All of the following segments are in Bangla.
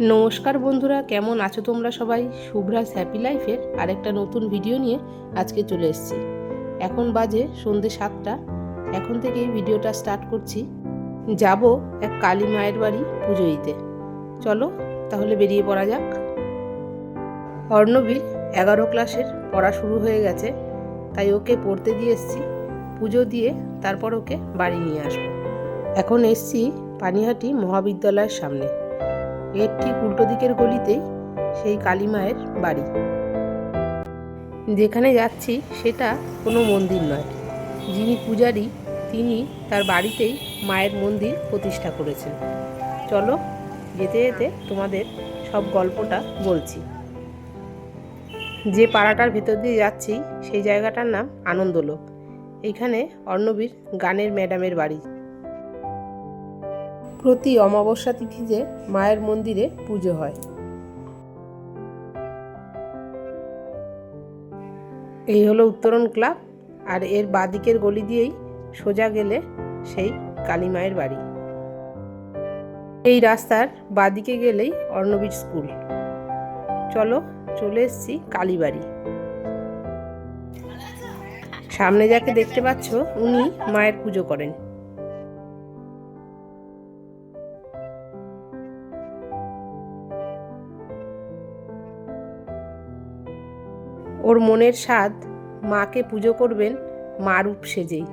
নমস্কার বন্ধুরা, কেমন আছো তোমরা সবাই? শুভ্রাস হ্যাপি লাইফের আরেকটা নতুন ভিডিও নিয়ে আজকে চলে এসেছি। এখন বাজে সন্ধ্যে 7টা। এখন থেকেই ভিডিওটা স্টার্ট করছি। যাব এক কালী মায়ের বাড়ি পুজো দিতে। চলো তাহলে বেরিয়ে পড়া যাক। অর্ণবীর 11 ক্লাসের পড়া শুরু হয়ে গেছে, তাই ওকে পড়তে দিয়ে এসেছি। পুজো দিয়ে তারপর ওকে বাড়ি নিয়ে আসবো। এখন এসেছি পানিহাটি মহাবিদ্যালয়ের সামনে। এর ঠিক উল্টো দিকের গলিতেই সেই কালী মায়ের বাড়ি। যেখানে যাচ্ছি সেটা কোনো মন্দির নয়, যিনি পূজারী তিনি তার বাড়িতেই মায়ের মন্দির প্রতিষ্ঠা করেছেন। চলো যেতে যেতে তোমাদের সব গল্পটা বলছি। যে পাড়াটার ভেতর দিয়ে যাচ্ছি সেই জায়গাটার নাম আনন্দলোক। এইখানে অর্ণবীর গানের ম্যাডামের বাড়ি। প্রতি অমাবস্যা তিথিতে মায়ের মন্দিরে পুজো হয়। এই হলো উত্তরণ ক্লাব, আর এর বাঁদিকের গলি দিয়েই সোজা গেলে সেই কালী মায়ের বাড়ি। এই রাস্তার বাঁদিকে গেলেই অর্ণবীর স্কুল। চলো চলে এসেছি কালীবাড়ি। সামনে যাকে দেখতে পাচ্ছ উনি মায়ের পুজো করেন। ওর মনের স্বাদ মাকে পুজো করবেন মা রূপ সেজেই,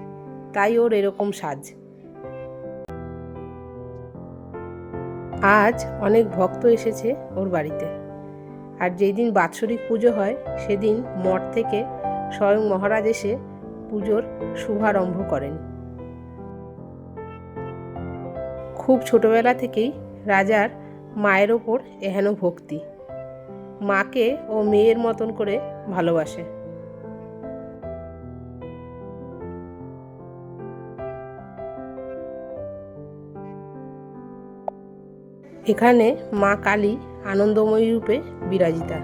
তাই ওর এরকম সাজ। আজ অনেক ভক্ত এসেছে ওর বাড়িতে। আর যেই দিন বাৎসরিক পুজো হয় সেদিন মঠ থেকে স্বয়ং মহারাজ এসে পুজোর শুভারম্ভ করেন। খুব ছোটবেলা থেকেই রাজার মায়ের ওপর এহেন ভক্তি। মাকে ও মেয়ের মতন করে ভালোবাসে। এখানে মা কালী আনন্দময়ী রূপে বিরাজিতা।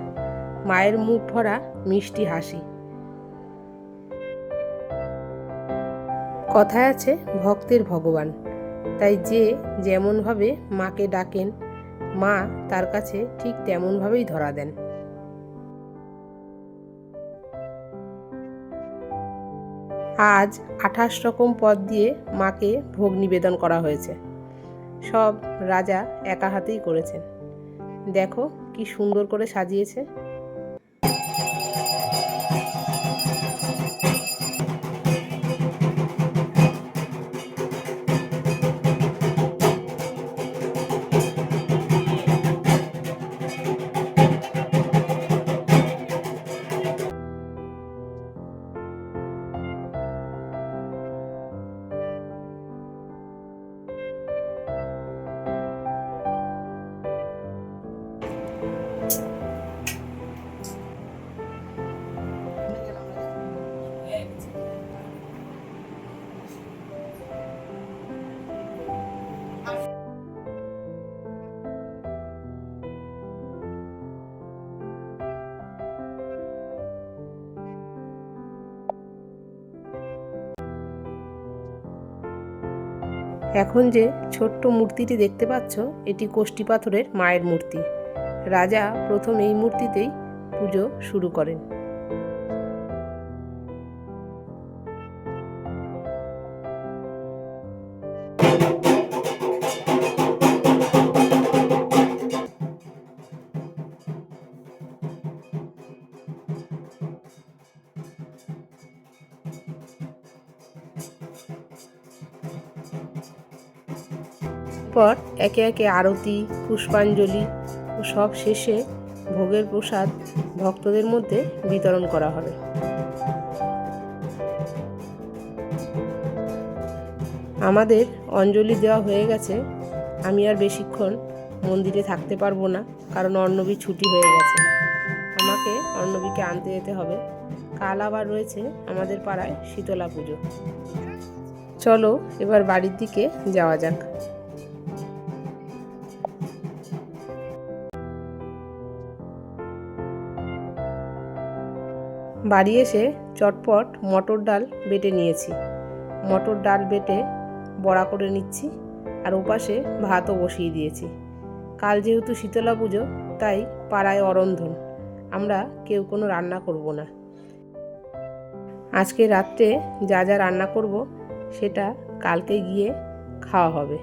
মায়ের মুখ ভরা মিষ্টি হাসি। কথায় আছে ভক্তের ভগবান, তাই যে যেমনভাবে মাকে ডাকেন মা তার কাছে ঠিক তেমনভাবেই ধরা দেন। আজ 28 রকম পদ দিয়ে মাকে ভোগ নিবেদন করা হয়েছে। সব রাজা একা হাতেই করেছেন। দেখো কি সুন্দর করে সাজিয়েছে। এখন যে ছোট্ট মূর্তিটি দেখতে পাচ্ছ এটি কোষ্ঠী পাথরের মায়ের মূর্তি। রাজা প্রথম এই মূর্তিতেই পুজো শুরু করেন। পর একে একে আরতি, পুষ্পাঞ্জলি ও সব শেষে ভোগের প্রসাদ ভক্তদের মধ্যে বিতরণ করা হবে। আমাদের অঞ্জলি দেওয়া হয়ে গেছে। আমি আর বেশিক্ষণ মন্দিরে থাকতে পারবো না, কারণ অর্ণবী ছুটি হয়ে গেছে। আমাকে অর্ণবীকে আনতে যেতে হবে। কাল আবার রয়েছে আমাদের পাড়ায় শীতলা পুজো। চলো এবার বাড়ির দিকে যাওয়া যাক। বাড়ি এসে চটপট মটর ডাল বেটে নিয়েছি। মটর ডাল বেটে বড়া করে নিচ্ছি, আর ওপাশে ভাতও বসিয়ে দিয়েছি। কাল যেহেতু শীতলা পুজো, তাই পাড়ায় অরন্ধন, আমরা কেউ কোনো রান্না করব না। আজকে রাত্রে যা যা রান্না করব সেটা কালকে গিয়ে খাওয়া হবে।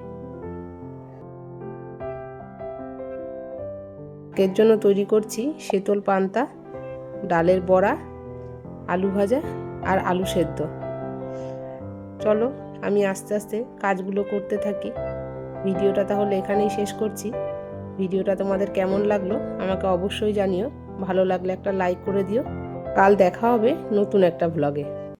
এর জন্য তৈরি করছি শীতল পান্তা, ডালের বড়া, আলু ভাজা আর আলু সেদ্ধ। চলো আমি আস্তে আস্তে কাজগুলো করতে থাকি। ভিডিওটা তাহলে এখানেই শেষ করছি। ভিডিওটা তোমাদের কেমন লাগলো আমাকে অবশ্যই জানিও। ভালো লাগলে একটা লাইক করে দিও। কাল দেখা হবে নতুন একটা ভ্লগে।